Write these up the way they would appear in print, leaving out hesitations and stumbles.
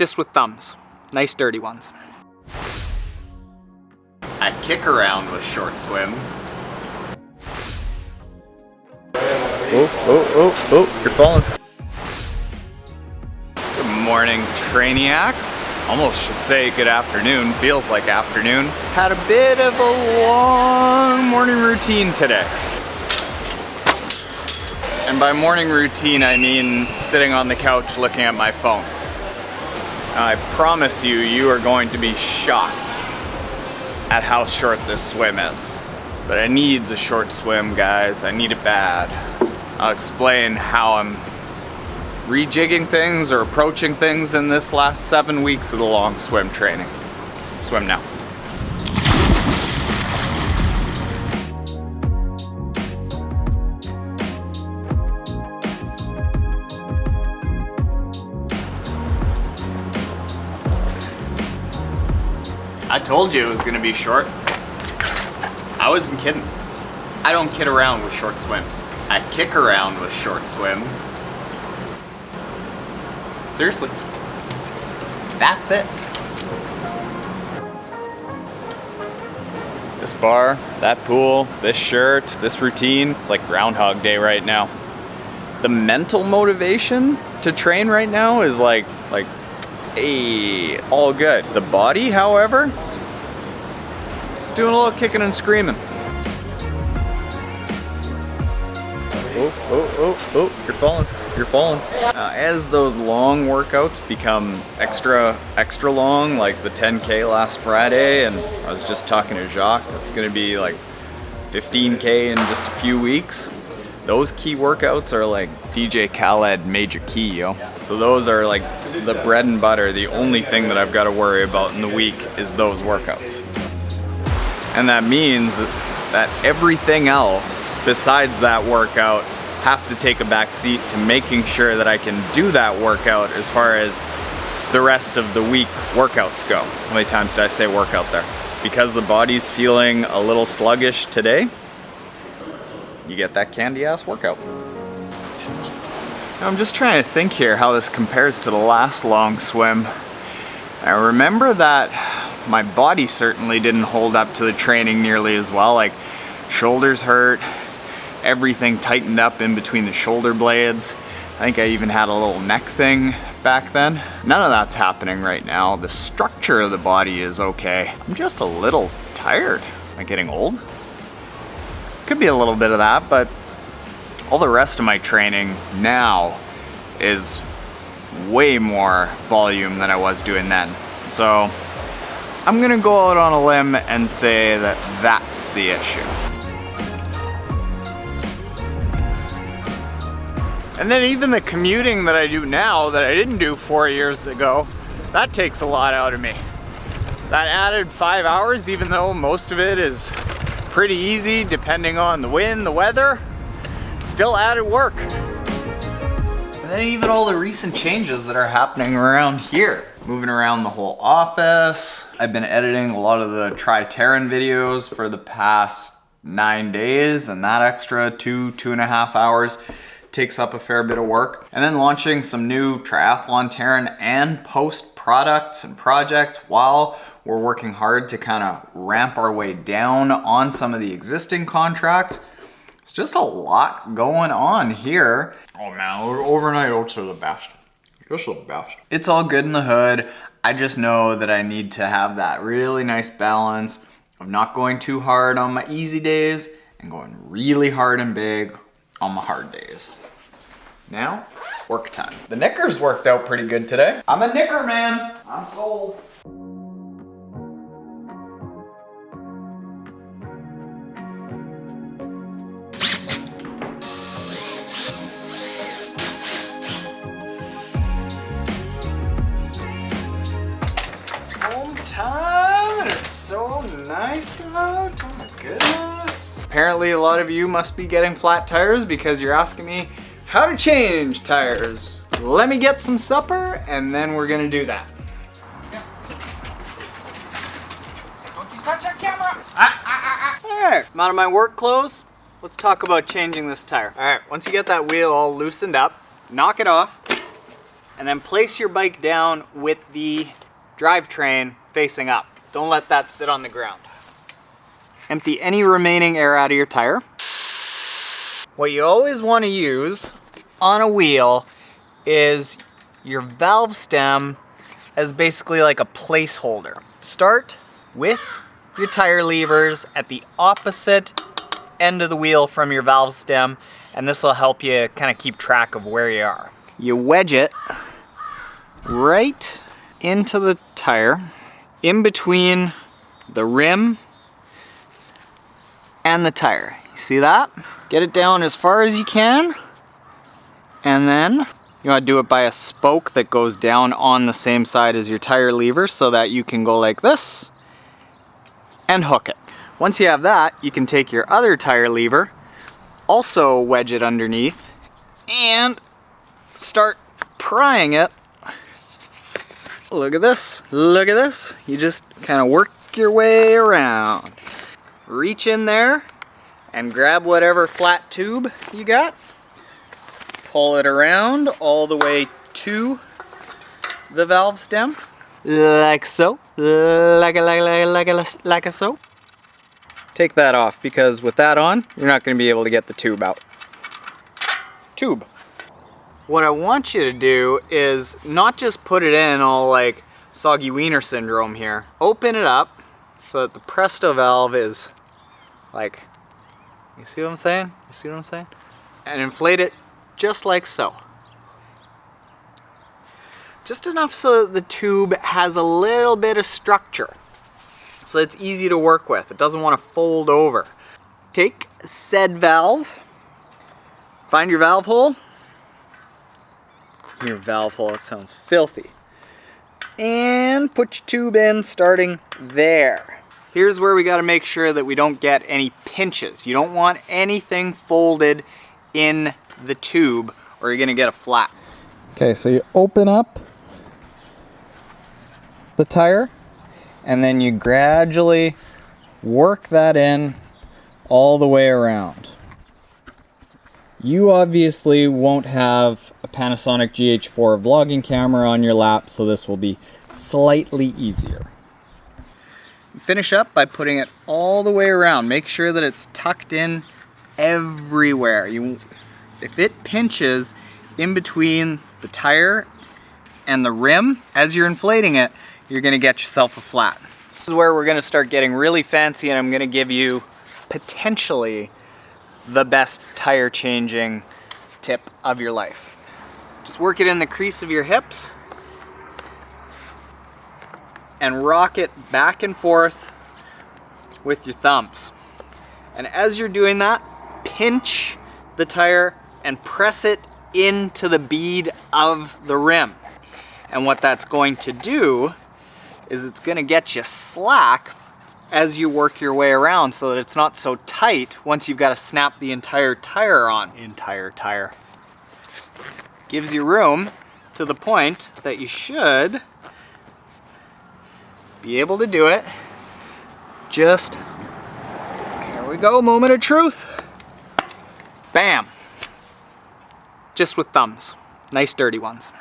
just with thumbs. Nice dirty ones. I kick around with short swims. Oh, you're falling. Good morning, Trainiacs. Almost should say good afternoon, feels like afternoon. Had a bit of a long morning routine today. And by morning routine, I mean sitting on the couch looking at my phone. I promise you, you are going to be shocked at how short this swim is. But I need a short swim, guys. I need it bad. I'll explain how I'm rejigging things or approaching things in this last 7 weeks of the long swim training. Swim now. I told you it was gonna be short. I wasn't kidding. I don't kid around with short swims. I kick around with short swims. Seriously. That's it. This bar, that pool, this shirt, this routine, it's like Groundhog Day right now. The mental motivation to train right now is like, hey, all good. The body, however, it's doing a little kicking and screaming. Oh, you're falling. As those long workouts become extra long, like the 10K last Friday, and I was just talking to Jacques, it's gonna be like 15K in just a few weeks. Those key workouts are like DJ Khaled Major Key, yo. So those are like the bread and butter. The only thing that I've got to worry about in the week is those workouts. And that means that everything else besides that workout has to take a back seat to making sure that I can do that workout as far as the rest of the week workouts go. How many times did I say workout there? Because the body's feeling a little sluggish today, you get that candy ass workout. I'm just trying to think here how this compares to the last long swim. I remember that my body certainly didn't hold up to the training nearly as well. Like shoulders hurt, everything tightened up in between the shoulder blades. I think I even had a little neck thing back then. None of that's happening right now. The structure of the body is okay. I'm just a little tired. Am I getting old? Could be a little bit of that, but all the rest of my training now is way more volume than I was doing then. So I'm gonna go out on a limb and say that that's the issue. And then even the commuting that I do now that I didn't do 4 years ago, that takes a lot out of me. That added 5 hours, even though most of it is pretty easy depending on the wind, the weather, still added work. And then even all the recent changes that are happening around here. Moving around the whole office. I've been editing a lot of the Triathlon Taren videos for the past 9 days, and that extra 2.5 hours takes up a fair bit of work. And then launching some new Triathlon Taren and post products and projects while we're working hard to kind of ramp our way down on some of the existing contracts. It's just a lot going on here. Oh man, overnight oats are the best. Just the best. It's all good in the hood. I just know that I need to have that really nice balance of not going too hard on my easy days and going really hard and big on my hard days. Now, work time. The knickers worked out pretty good today. I'm a knicker man. I'm sold. Time, and it's so nice out. Oh my goodness. Apparently a lot of you must be getting flat tires because you're asking me how to change tires. Let me get some supper and then we're gonna do that. Don't you touch that camera. Alright, I'm out of my work clothes. Let's talk about changing this tire. Alright, once you get that wheel all loosened up, knock it off. And then place your bike down with the drivetrain facing up. Don't let that sit on the ground. Empty any remaining air out of your tire. What you always want to use on a wheel is your valve stem as basically like a placeholder. Start with your tire levers at the opposite end of the wheel from your valve stem, and this will help you kind of keep track of where you are. You wedge it right into the tire, in between the rim and the tire. You see that? Get it down as far as you can, and then you want to do it by a spoke that goes down on the same side as your tire lever so that you can go like this and hook it. Once you have that, you can take your other tire lever, also wedge it underneath, and start prying it. Look at this, look at this. You just kind of work your way around. Reach in there and grab whatever flat tube you got. Pull it around all the way to the valve stem, like so, like a so. Take that off, because with that on, you're not going to be able to get the tube out. Tube. What I want you to do is not just put it in all like soggy wiener syndrome here. Open it up so that the Presto valve is like, you see what I'm saying? You see what I'm saying? And inflate it just like so. Just enough so that the tube has a little bit of structure, so it's easy to work with. It doesn't want to fold over. Take said valve, find your valve hole. Your valve hole, it sounds filthy. And put your tube in starting there. Here's where we got to make sure that we don't get any pinches. You don't want anything folded in the tube or you're going to get a flat. Okay, so you open up the tire and then you gradually work that in all the way around. You obviously won't have a Panasonic GH4 vlogging camera on your lap, so this will be slightly easier. Finish up by putting it all the way around. Make sure that it's tucked in everywhere. If it pinches in between the tire and the rim as you're inflating it, you're going to get yourself a flat. This is where we're going to start getting really fancy, and I'm going to give you potentially the best tire changing tip of your life. Just work it in the crease of your hips and rock it back and forth with your thumbs. And as you're doing that, pinch the tire and press it into the bead of the rim. And what that's going to do is it's going to get you slack as you work your way around so that it's not so tight once you've got to snap the entire tire on. Entire tire. Gives you room to the point that you should be able to do it. Just, here we go, moment of truth. Bam. Just with thumbs. Nice dirty ones.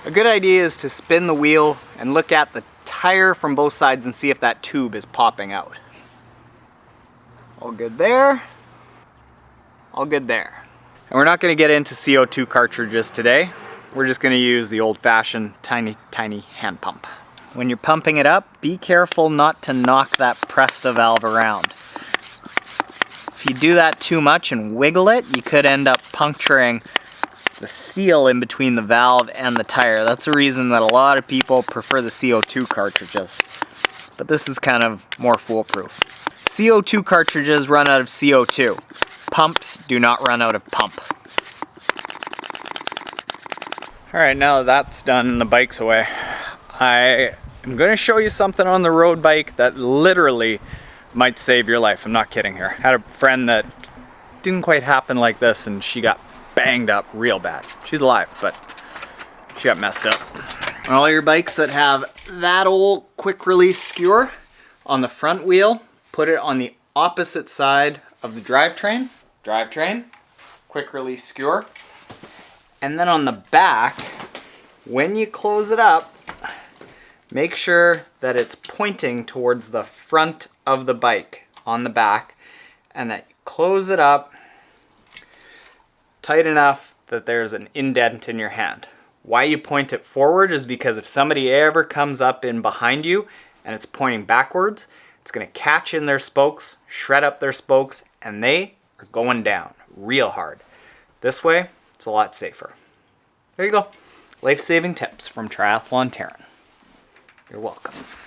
A good idea is to spin the wheel and look at the tire from both sides and see if that tube is popping out. All good there. All good there. And we're not going to get into CO2 cartridges today. We're just going to use the old-fashioned tiny hand pump. When you're pumping it up, be careful not to knock that Presto valve around. If you do that too much and wiggle it, you could end up puncturing the seal in between the valve and the tire. That's the reason that a lot of people prefer the CO2 cartridges. But this is kind of more foolproof. CO2 cartridges run out of CO2. Pumps do not run out of pump. Alright, now that that's done and the bike's away, I am going to show you something on the road bike that literally might save your life. I'm not kidding here. I had a friend that didn't quite happen like this and she got banged up real bad. She's alive, but she got messed up. On all your bikes that have that old quick release skewer on the front wheel, put it on the opposite side of the drivetrain. Drivetrain, quick release skewer. And then on the back, when you close it up, make sure that it's pointing towards the front of the bike on the back, and that you close it up tight enough that there's an indent in your hand. Why you point it forward is because if somebody ever comes up in behind you and it's pointing backwards, it's going to catch in their spokes, shred up their spokes, and they are going down real hard. This way, it's a lot safer. There you go. Life-saving tips from Triathlon Taren. You're welcome.